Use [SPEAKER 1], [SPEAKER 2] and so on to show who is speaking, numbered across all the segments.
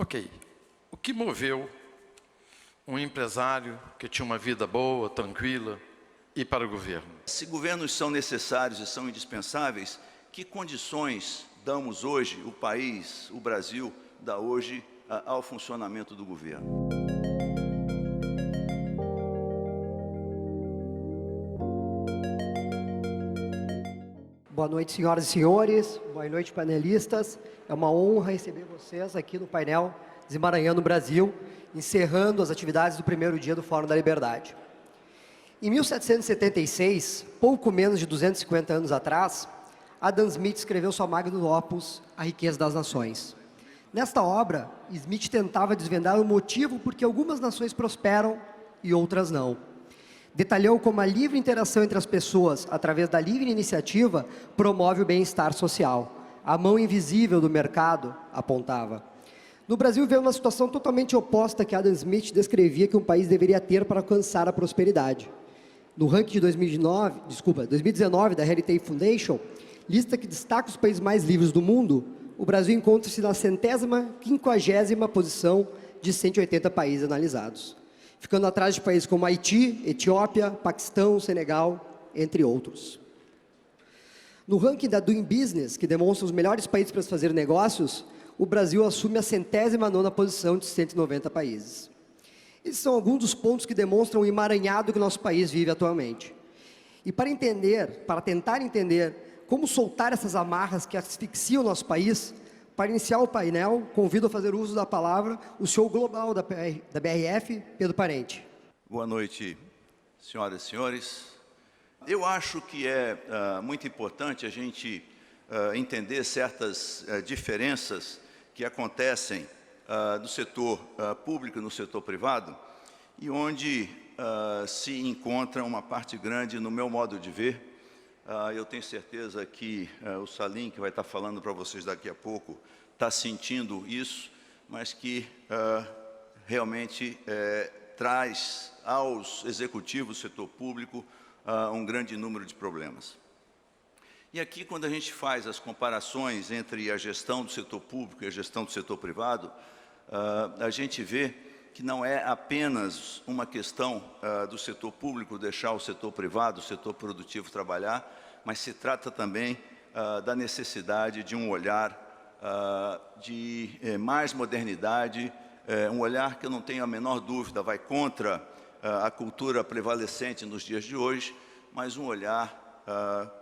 [SPEAKER 1] Ok. O que moveu um empresário que tinha uma vida boa, tranquila, ir para o governo?
[SPEAKER 2] Se governos são necessários e são indispensáveis, que condições damos hoje, o país, o Brasil, dá hoje ao funcionamento do governo?
[SPEAKER 3] Boa noite, senhoras e senhores. Boa noite, panelistas. É uma honra receber vocês aqui no painel Desemaranhando o Brasil, encerrando as atividades do primeiro dia do Fórum da Liberdade. Em 1776, pouco menos de 250 anos atrás, Adam Smith escreveu sua magnum opus, A Riqueza das Nações. Nesta obra, Smith tentava desvendar o motivo por que algumas nações prosperam e outras não. Detalhou como a livre interação entre as pessoas, através da livre iniciativa, promove o bem-estar social. A mão invisível do mercado, apontava. No Brasil, veio uma situação totalmente oposta que Adam Smith descrevia que um país deveria ter para alcançar a prosperidade. No ranking de 2019 da Heritage Foundation, lista que destaca os países mais livres do mundo, o Brasil encontra-se na 150ª posição de 180 países analisados, ficando atrás de países como Haiti, Etiópia, Paquistão, Senegal, entre outros. No ranking da Doing Business, que demonstra os melhores países para se fazer negócios, o Brasil assume a 109ª posição de 190 países. Esses são alguns dos pontos que demonstram o emaranhado que o nosso país vive atualmente. E para tentar entender como soltar essas amarras que asfixiam o nosso país, para iniciar o painel, convido a fazer uso da palavra o CEO global da BRF, Pedro Parente.
[SPEAKER 2] Boa noite, senhoras e senhores. Eu acho que é muito importante a gente entender certas diferenças que acontecem no setor público e no setor privado, e onde se encontra uma parte grande, no meu modo de ver. Eu tenho certeza que o Salim, que vai estar falando para vocês daqui a pouco, está sentindo isso, mas que realmente traz aos executivos do setor público um grande número de problemas. E aqui, quando a gente faz as comparações entre a gestão do setor público e a gestão do setor privado, a gente vê que não é apenas uma questão do setor público deixar o setor privado, o setor produtivo trabalhar, mas se trata também da necessidade de um olhar de mais modernidade, um olhar que eu não tenho a menor dúvida vai contra a cultura prevalecente nos dias de hoje, mas um olhar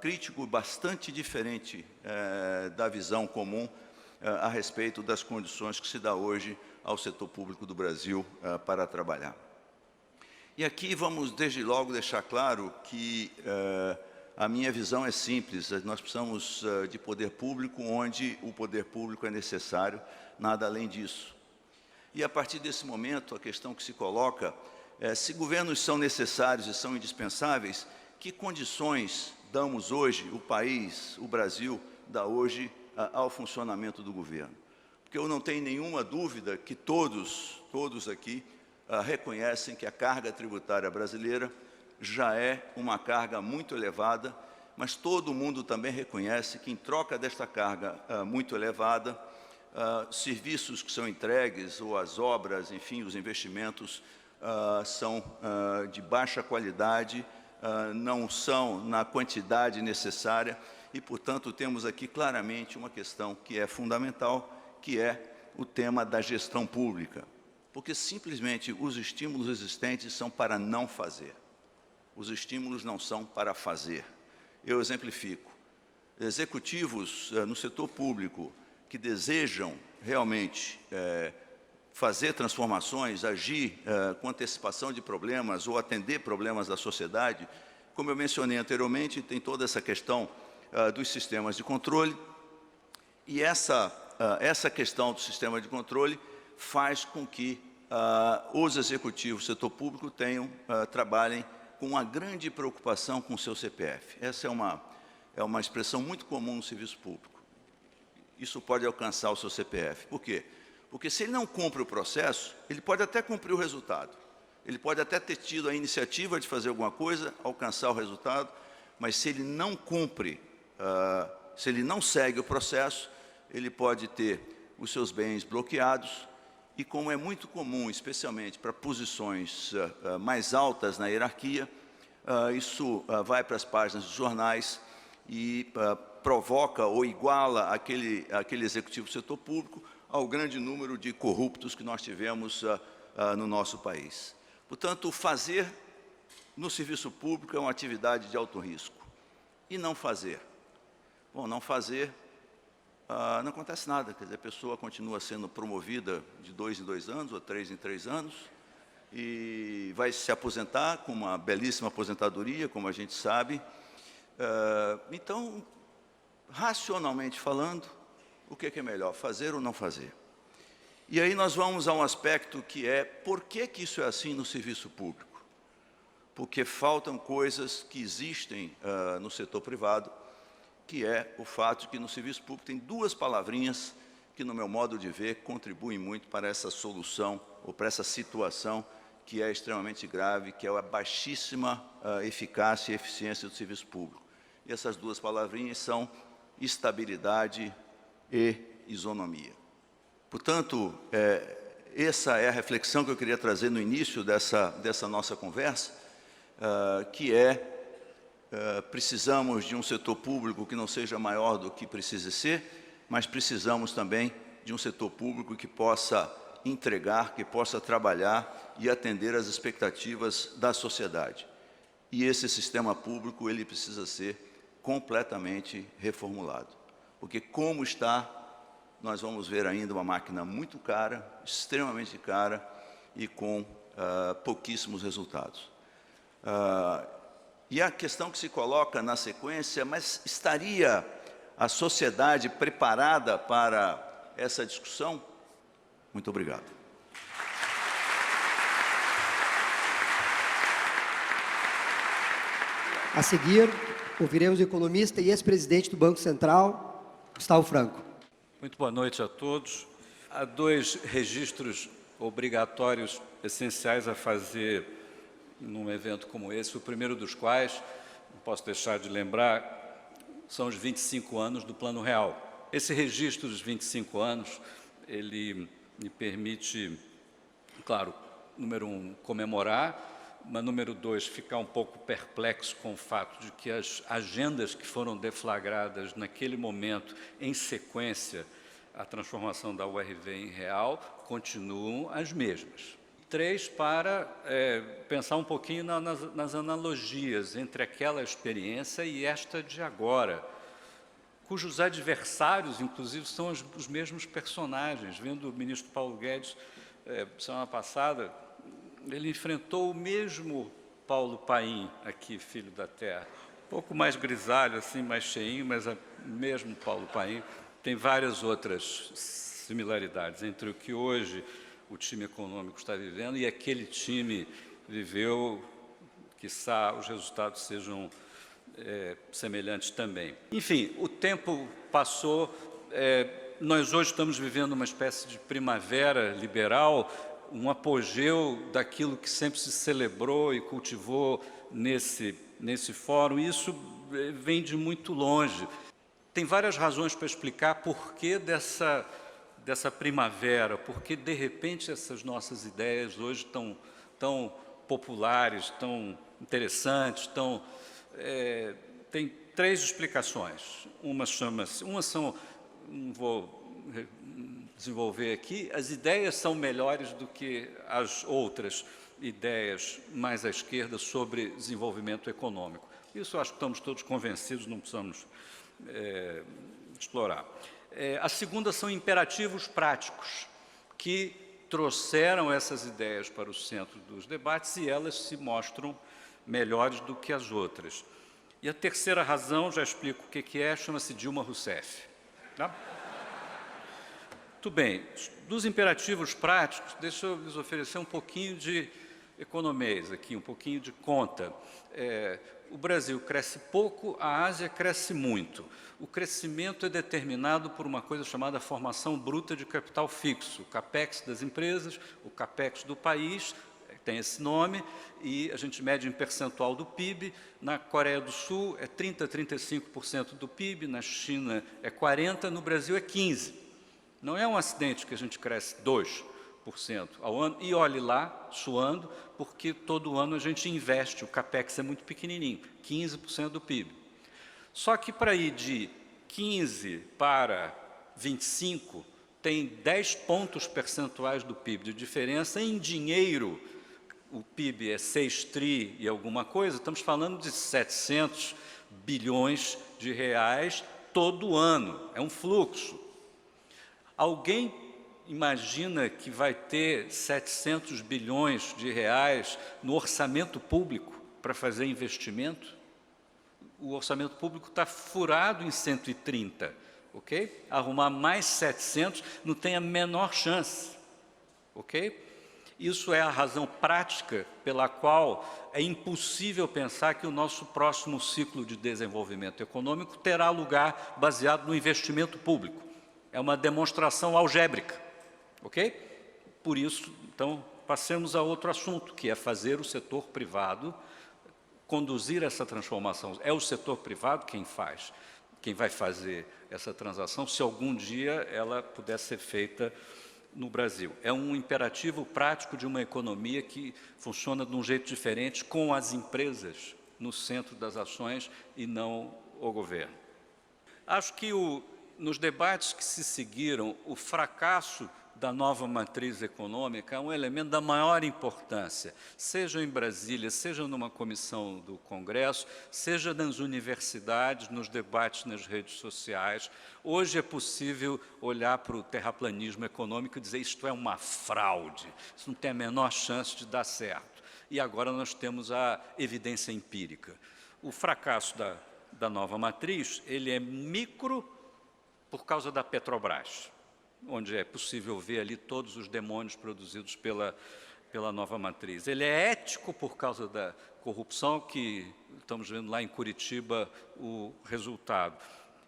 [SPEAKER 2] crítico bastante diferente da visão comum a respeito das condições que se dá hoje ao setor público do Brasil para trabalhar. E aqui vamos, desde logo, deixar claro que a minha visão é simples. Nós precisamos de poder público onde o poder público é necessário, nada além disso. E, a partir desse momento, a questão que se coloca é: se governos são necessários e são indispensáveis, que condições damos hoje, o país, o Brasil, dá hoje ao funcionamento do governo? Porque eu não tenho nenhuma dúvida que todos aqui reconhecem que a carga tributária brasileira já é uma carga muito elevada, mas todo mundo também reconhece que, em troca desta carga muito elevada, serviços que são entregues, ou as obras, enfim, os investimentos, são de baixa qualidade, não são na quantidade necessária, e, portanto, temos aqui claramente uma questão que é fundamental, que é o tema da gestão pública. Porque simplesmente os estímulos existentes são para não fazer. Os estímulos não são para fazer. Eu exemplifico. Executivos no setor público que desejam realmente fazer transformações, agir com antecipação de problemas ou atender problemas da sociedade, como eu mencionei anteriormente, tem toda essa questão dos sistemas de controle, e essa questão do sistema de controle faz com que os executivos do setor público trabalhem com uma grande preocupação com o seu CPF. Essa é uma expressão muito comum no serviço público. Isso pode alcançar o seu CPF. Por quê? Porque se ele não cumpre o processo, ele pode até cumprir o resultado. Ele pode até ter tido a iniciativa de fazer alguma coisa, alcançar o resultado, mas se ele não cumpre, se ele não segue o processo, ele pode ter os seus bens bloqueados e como é muito comum, especialmente para posições mais altas na hierarquia, isso vai para as páginas dos jornais e provoca ou iguala aquele executivo do setor público ao grande número de corruptos que nós tivemos no nosso país. Portanto, fazer no serviço público é uma atividade de alto risco. E não fazer? Bom, não fazer, não acontece nada. Quer dizer, a pessoa continua sendo promovida de 2 em 2 anos ou 3 em 3 anos e vai se aposentar com uma belíssima aposentadoria, como a gente sabe. Então, racionalmente falando, o que é melhor, fazer ou não fazer? E aí nós vamos a um aspecto que é, por que isso é assim no serviço público? Porque faltam coisas que existem no setor privado, que é o fato de que no serviço público tem 2 palavrinhas que, no meu modo de ver, contribuem muito para essa solução ou para essa situação que é extremamente grave, que é a baixíssima eficácia e eficiência do serviço público. E essas 2 palavrinhas são estabilidade e isonomia. Portanto, essa é a reflexão que eu queria trazer no início dessa nossa conversa, que precisamos de um setor público que não seja maior do que precisa ser, mas precisamos também de um setor público que possa entregar, que possa trabalhar e atender às expectativas da sociedade. E esse sistema público, ele precisa ser completamente reformulado. Porque como está, nós vamos ver ainda uma máquina muito cara, extremamente cara e com pouquíssimos resultados. E a questão que se coloca na sequência, mas estaria a sociedade preparada para essa discussão? Muito obrigado.
[SPEAKER 3] A seguir, ouviremos o economista e ex-presidente do Banco Central, Gustavo Franco.
[SPEAKER 4] Muito boa noite a todos. Há 2 registros obrigatórios essenciais a fazer num evento como esse, o primeiro dos quais, não posso deixar de lembrar, são os 25 anos do Plano Real. Esse registro dos 25 anos, ele me permite, claro, número 1, comemorar, mas número 2, ficar um pouco perplexo com o fato de que as agendas que foram deflagradas naquele momento, em sequência, a transformação da URV em real, continuam as mesmas. 3, para pensar um pouquinho nas analogias entre aquela experiência e esta de agora, cujos adversários, inclusive, são os mesmos personagens. Vendo o ministro Paulo Guedes, semana passada, ele enfrentou o mesmo Paulo Paim, aqui, filho da terra. Um pouco mais grisalho, assim, mais cheinho, mas o mesmo Paulo Paim. Tem várias outras similaridades entre o que hoje o time econômico está vivendo e aquele time viveu, quiçá os resultados sejam semelhantes também. Enfim, o tempo passou, nós hoje estamos vivendo uma espécie de primavera liberal, um apogeu daquilo que sempre se celebrou e cultivou nesse fórum, e isso vem de muito longe. Tem várias razões para explicar por que dessa primavera, porque de repente essas nossas ideias hoje estão tão populares, tão interessantes, tem 3 explicações. Uma são, não vou desenvolver aqui, as ideias são melhores do que as outras ideias mais à esquerda sobre desenvolvimento econômico. Isso acho que estamos todos convencidos, não precisamos explorar. A segunda são imperativos práticos, que trouxeram essas ideias para o centro dos debates e elas se mostram melhores do que as outras. E a terceira razão, já explico o que é, chama-se Dilma Rousseff. Tá? Muito bem, dos imperativos práticos, deixa eu lhes oferecer um pouquinho de economês aqui, um pouquinho de conta. O Brasil cresce pouco, a Ásia cresce muito. O crescimento é determinado por uma coisa chamada formação bruta de capital fixo, o CAPEX das empresas, o CAPEX do país, tem esse nome, e a gente mede em percentual do PIB. Na Coreia do Sul é 30% a 35% do PIB, na China é 40%, no Brasil é 15%. Não é um acidente que a gente cresce 2%, ao ano, e olhe lá, suando, porque todo ano a gente investe, o CAPEX é muito pequenininho, 15% do PIB. Só que para ir de 15 para 25, tem 10 pontos percentuais do PIB de diferença em dinheiro. O PIB é 6 tri e alguma coisa, estamos falando de 700 bilhões de reais todo ano, é um fluxo. Alguém imagina que vai ter 700 bilhões de reais no orçamento público para fazer investimento? O orçamento público está furado em 130, ok? Arrumar mais 700 não tem a menor chance, ok? Isso é a razão prática pela qual é impossível pensar que o nosso próximo ciclo de desenvolvimento econômico terá lugar baseado no investimento público. É uma demonstração algébrica, ok? Por isso, então, passemos a outro assunto, que é fazer o setor privado conduzir essa transformação. É o setor privado quem faz, quem vai fazer essa transação, se algum dia ela puder ser feita no Brasil. É um imperativo prático de uma economia que funciona de um jeito diferente, com as empresas no centro das ações e não o governo. Acho que nos debates que se seguiram, o fracasso da nova matriz econômica é um elemento da maior importância, seja em Brasília, seja numa comissão do Congresso, seja nas universidades, nos debates nas redes sociais. Hoje é possível olhar para o terraplanismo econômico e dizer isto é uma fraude, isso não tem a menor chance de dar certo. E agora nós temos a evidência empírica. O fracasso da nova matriz, ele é micro por causa da Petrobras, onde é possível ver ali todos os demônios produzidos pela nova matriz. Ele é ético por causa da corrupção, que estamos vendo lá em Curitiba o resultado.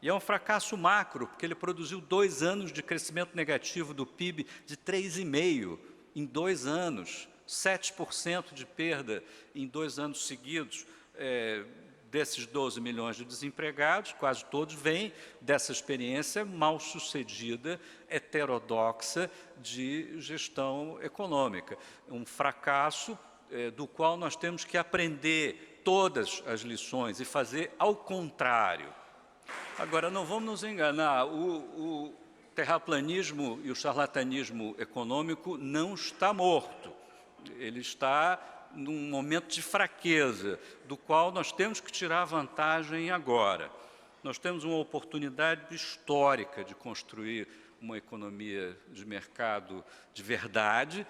[SPEAKER 4] E é um fracasso macro, porque ele produziu 2 anos de crescimento negativo do PIB de 3,5% em 2 anos, 7% de perda em 2 anos seguidos. Desses 12 milhões de desempregados, quase todos vêm dessa experiência mal sucedida, heterodoxa de gestão econômica. Um fracasso do qual nós temos que aprender todas as lições e fazer ao contrário. Agora, não vamos nos enganar, o terraplanismo e o charlatanismo econômico não está morto. Ele está num momento de fraqueza, do qual nós temos que tirar vantagem agora. Nós temos uma oportunidade histórica de construir uma economia de mercado de verdade,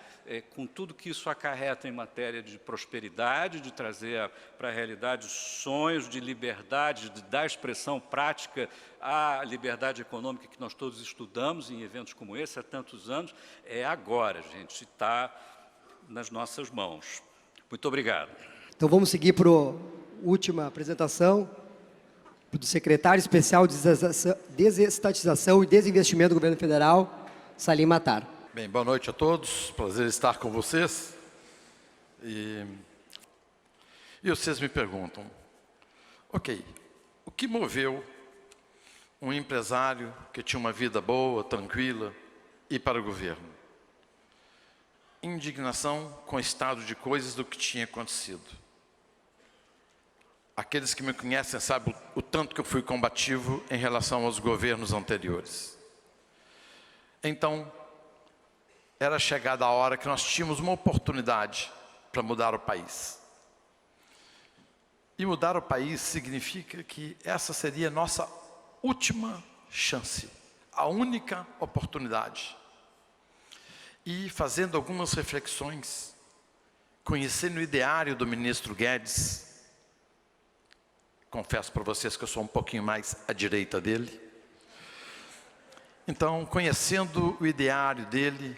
[SPEAKER 4] com tudo que isso acarreta em matéria de prosperidade, de trazer para a realidade sonhos de liberdade, de dar expressão prática à liberdade econômica que nós todos estudamos em eventos como esse há tantos anos. É agora, gente, está nas nossas mãos. Muito obrigado.
[SPEAKER 3] Então vamos seguir para a última apresentação do secretário especial de Desestatização e Desinvestimento do Governo Federal, Salim Matar.
[SPEAKER 1] Bem, boa noite a todos, prazer estar com vocês. E vocês me perguntam, ok, o que moveu um empresário que tinha uma vida boa, tranquila, ir para o governo? Indignação com o estado de coisas do que tinha acontecido. Aqueles que me conhecem sabem o tanto que eu fui combativo em relação aos governos anteriores. Então, era chegada a hora que nós tínhamos uma oportunidade para mudar o país. E mudar o país significa que essa seria a nossa última chance, a única oportunidade. E fazendo algumas reflexões, conhecendo o ideário do ministro Guedes, confesso para vocês que eu sou um pouquinho mais à direita dele. Então, conhecendo o ideário dele,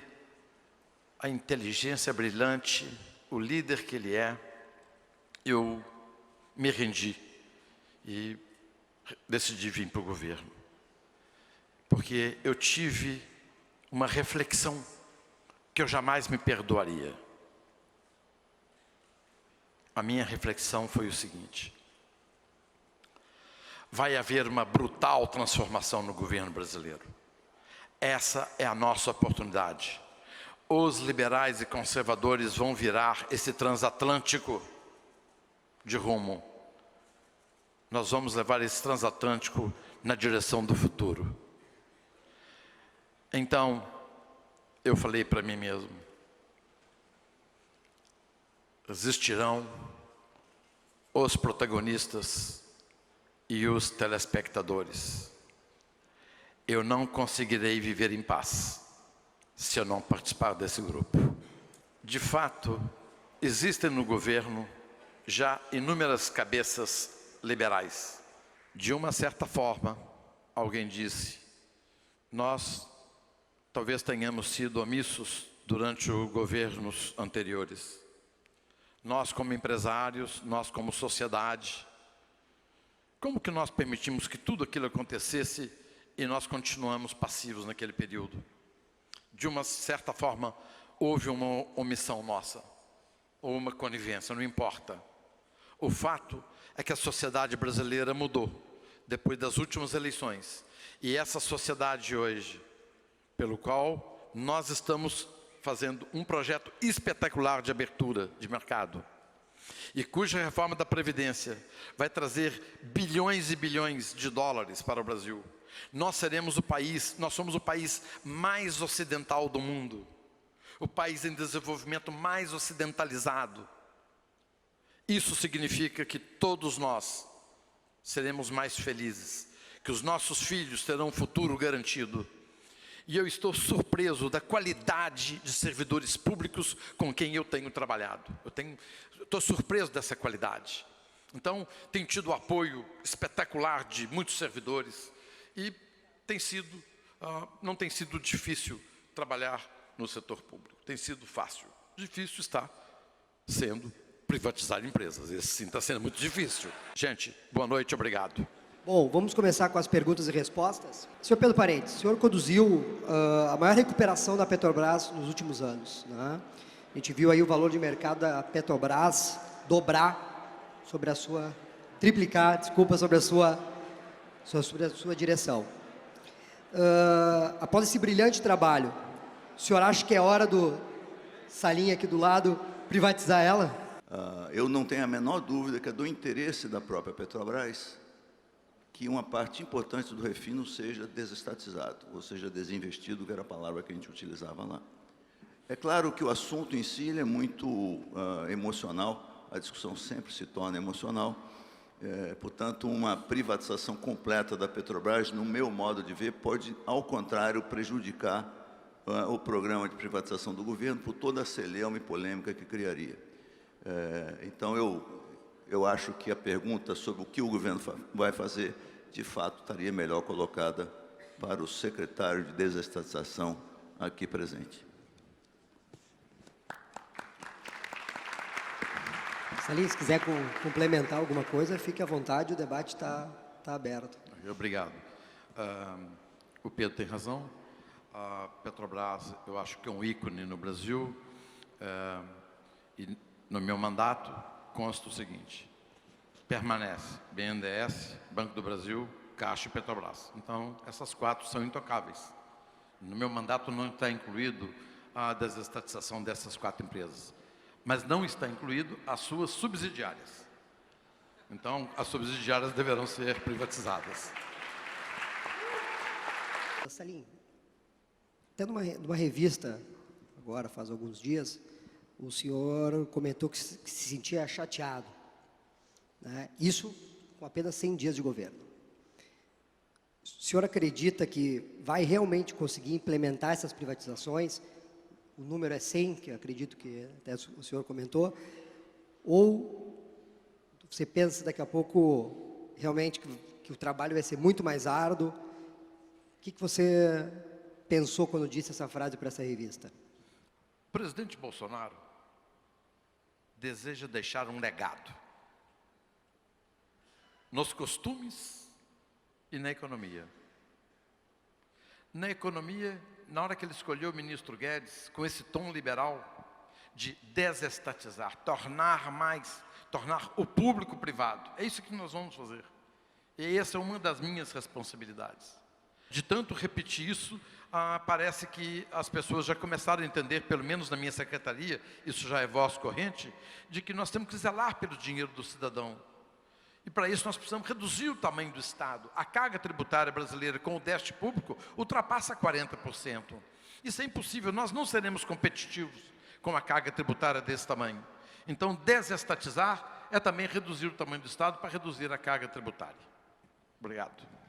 [SPEAKER 1] a inteligência brilhante, o líder que ele é, eu me rendi e decidi vir para o governo. Porque eu tive uma reflexão que eu jamais me perdoaria. A minha reflexão foi o seguinte: vai haver uma brutal transformação no governo brasileiro. Essa é a nossa oportunidade. os liberais e conservadores vão virar esse transatlântico de rumo. Nós vamos levar esse transatlântico na direção do futuro. Então, eu falei para mim mesmo, existirão os protagonistas e os telespectadores. Eu não conseguirei viver em paz se eu não participar desse grupo. De fato, existem no governo já inúmeras cabeças liberais. De uma certa forma, alguém disse, nós talvez tenhamos sido omissos durante os governos anteriores. Nós como empresários, nós como sociedade, como que nós permitimos que tudo aquilo acontecesse e nós continuamos passivos naquele período? De uma certa forma, houve uma omissão nossa, ou uma conivência, não importa. O fato é que a sociedade brasileira mudou depois das últimas eleições. E essa sociedade hoje, pelo qual nós estamos fazendo um projeto espetacular de abertura de mercado, e cuja reforma da Previdência vai trazer bilhões e bilhões de dólares para o Brasil. Nós somos o país mais ocidental do mundo, o país em desenvolvimento mais ocidentalizado. Isso significa que todos nós seremos mais felizes, que os nossos filhos terão um futuro garantido. E eu estou surpreso da qualidade de servidores públicos com quem eu tenho trabalhado. Estou surpreso dessa qualidade. Então, tenho tido apoio espetacular de muitos servidores e não tem sido difícil trabalhar no setor público. Tem sido fácil. Difícil está sendo privatizar empresas. Esse sim está sendo muito difícil. Gente, boa noite, obrigado.
[SPEAKER 3] Bom, vamos começar com as perguntas e respostas. Senhor Pedro Parentes, o senhor conduziu a maior recuperação da Petrobras nos últimos anos, né? A gente viu aí o valor de mercado da Petrobras dobrar triplicar, sobre a sua direção. Após esse brilhante trabalho, o senhor acha que é hora do Salim aqui do lado privatizar ela?
[SPEAKER 2] Eu não tenho a menor dúvida que é do interesse da própria Petrobras que uma parte importante do refino seja desestatizado, ou seja, desinvestido, que era a palavra que a gente utilizava lá. É claro que o assunto em si ele é muito emocional, a discussão sempre se torna emocional, portanto, uma privatização completa da Petrobras, no meu modo de ver, pode, ao contrário, prejudicar o programa de privatização do governo por toda a celeuma e polêmica que criaria. Então, eu acho que a pergunta sobre o que o governo vai fazer, de fato, estaria melhor colocada para o secretário de desestatização aqui presente.
[SPEAKER 3] Salim, se quiser complementar alguma coisa, fique à vontade, o debate está aberto.
[SPEAKER 1] Obrigado. O Pedro tem razão. A Petrobras, eu acho que é um ícone no Brasil. E no meu mandato consta o seguinte: permanece BNDES, Banco do Brasil, Caixa e Petrobras. Então, essas quatro são intocáveis. No meu mandato não está incluído a desestatização dessas quatro empresas, mas não está incluído as suas subsidiárias. Então, as subsidiárias deverão ser privatizadas.
[SPEAKER 3] Salim, até numa revista, agora faz alguns dias, o senhor comentou que se sentia chateado, né? Isso com apenas 100 dias de governo. O senhor acredita que vai realmente conseguir implementar essas privatizações? O número é 100, que eu acredito que até o senhor comentou, ou você pensa daqui a pouco realmente que o trabalho vai ser muito mais árduo? O que você pensou quando disse essa frase para essa revista?
[SPEAKER 1] O presidente Bolsonaro deseja deixar um legado nos costumes e na economia. Na economia, na hora que ele escolheu o ministro Guedes, com esse tom liberal de desestatizar, tornar o público privado. É isso que nós vamos fazer. E essa é uma das minhas responsabilidades. De tanto repetir isso, parece que as pessoas já começaram a entender, pelo menos na minha secretaria, isso já é voz corrente, de que nós temos que zelar pelo dinheiro do cidadão. E para isso nós precisamos reduzir o tamanho do Estado. A carga tributária brasileira com o déficit público ultrapassa 40%. Isso é impossível, nós não seremos competitivos com a carga tributária desse tamanho. Então, desestatizar é também reduzir o tamanho do Estado para reduzir a carga tributária. Obrigado.